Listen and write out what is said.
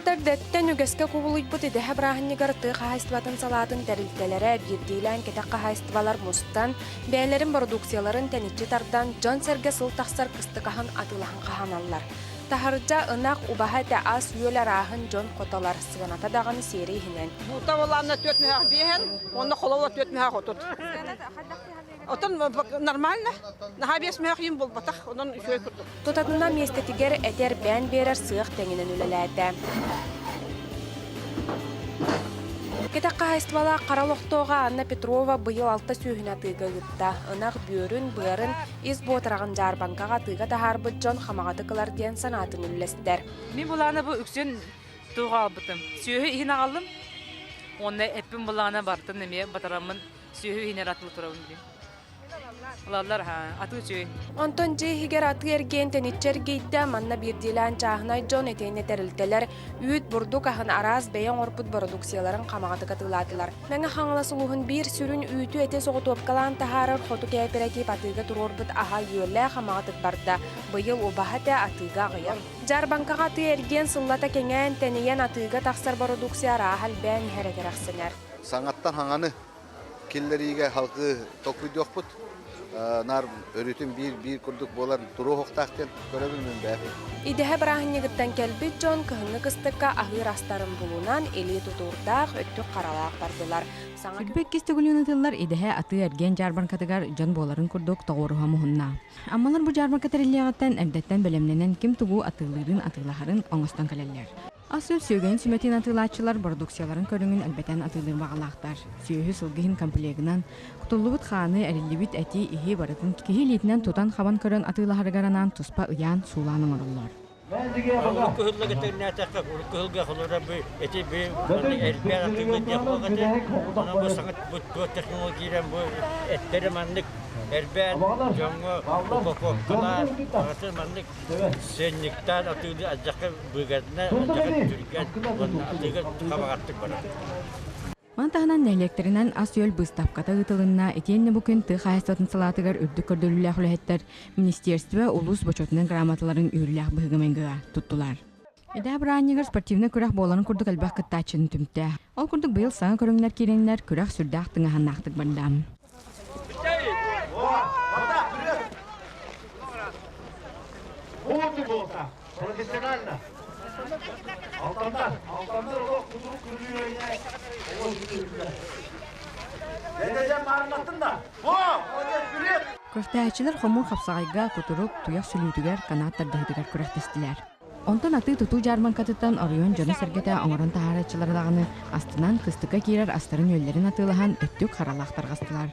Ақтар дәттен үгеске кубулуйбут идеһе брахыннигар тыа қағайстыбатын салатын тәрілтелері бирдейлән кетек қағайстыбалар мустан, бәйлерін продукцияларын тәнитчі тардан жон сәрге сыл тақсар кыстықаһын атылаһын қағаналар. Тахарджа ынақ убаһа тәас үйелер ахын жон қоталар сығаната дағаны сері хинен. Бұлта оларына төт мехақ бейхен, оны қолауа төт мехақ отыр. Отын нормально. Наха бес мехақ ем бол батақ, онын үшөй күрдік. Тотатына местетігер әтер бән берер сыйық тәңінен үлеләді. Кетек қағайстыбала қаралықтоға Анна Петрова бұйыл алта сүйіна тыға ғытта. Инақ бүйірін, бұйырын, из бұотырағын жарбанкаға тыға тахарбыт жон қамағаты қылар ден санатын үллестер. Мен бұлағына бұл үксен туға албытым. Сүйі иін ағалым, оны әппін бұлағына бартын неме батарамын сүйі иінер атылы тұрауын дейм. Олалар аты сүйі. Онтон жейхигер аты ерген тенитчер гейді манна бирдилан чағынай жон етейне тәрілтелер үйт бұрдық ахын араз бәйен орпут продукцияларын қамағаты қатыладылар. Мәңі қаңыла сұлуғын бір сүрін үйті әте соғы топкалан тахарыр қоту кооператив атыға тұрорбыт аға үйелі қамағатық барда. Бұйыл обағаты атыға ғыйыр. Жарбанкаға аты ерген сыллата кеңен тәнейен атыға тақсар продукцияра ахал бән хәрекерақсынар. Саңаттан хаңаны келлериге халқы тоқуйды оқпыт. Нар өрүтүн бир курдук болар туру хоктактен көрөбүлмүн бәфи. Идеһе брахыннигыттан келбит жон кыһыңы кыстыкка ахыр астарын булунан эли тутурдак өттүк каралаак бардылар. Сүрбек кистегүлүнүтыллар идеһе аты эрген жарбанкатыгар жон боларын курдук тогоруха мухунна. Аммалар бу жарбанкатырылыгыттан эрдеттен белемненен ким тугу атылырын атылахарын оңостон келелер. Асыл сүйген сүметін атылатчылар продукцияларын көріңін әлбәтен атылыр бағалақтар. Сүйі сылғығын комплегінан құтылыбыт қаны әрілібіт әти ихи барытын кехи лейтінен тұтан қабан көрін атылағарғаранан тұспа ұян суланың ұрылар. Erben, jongo, kokoklar, atau manik, senyektan atau di ajak begadna, ajak curigan, atau kawakat barang. Мантаханан электринен ас өл быстапката ытылынна этиенне бүкүн ты хайстатын салатыгар үрдүк көрдөлүлэх үлэхеттер министерство улус бочотунан грамоталарын үрүлэх быгымынгыга туттулар. Эдә браннигер спортивны күрәх боларын курдук албах кыттачын түмтә. Ол курдук быйыл саңа көрүңнәр киреннәр күрәх сүрдәх тыңаһаннахтык бандам. Профессионально. Алтандар о кудурук күрүлөйнө. Дедежем марынаттында. Көфтәчилер хомур хапсагайга кутурук туяк сүлүтүгәр канаттардыгыдыгар күрәхтестиләр. Онтан аты туту жарманкатыттан орыйон жаны сәргәтә оңорон тахарачылардагыны астынан кыстыкка кирер астарын өлләрен атылаһан өттүк харалахтар гастылар.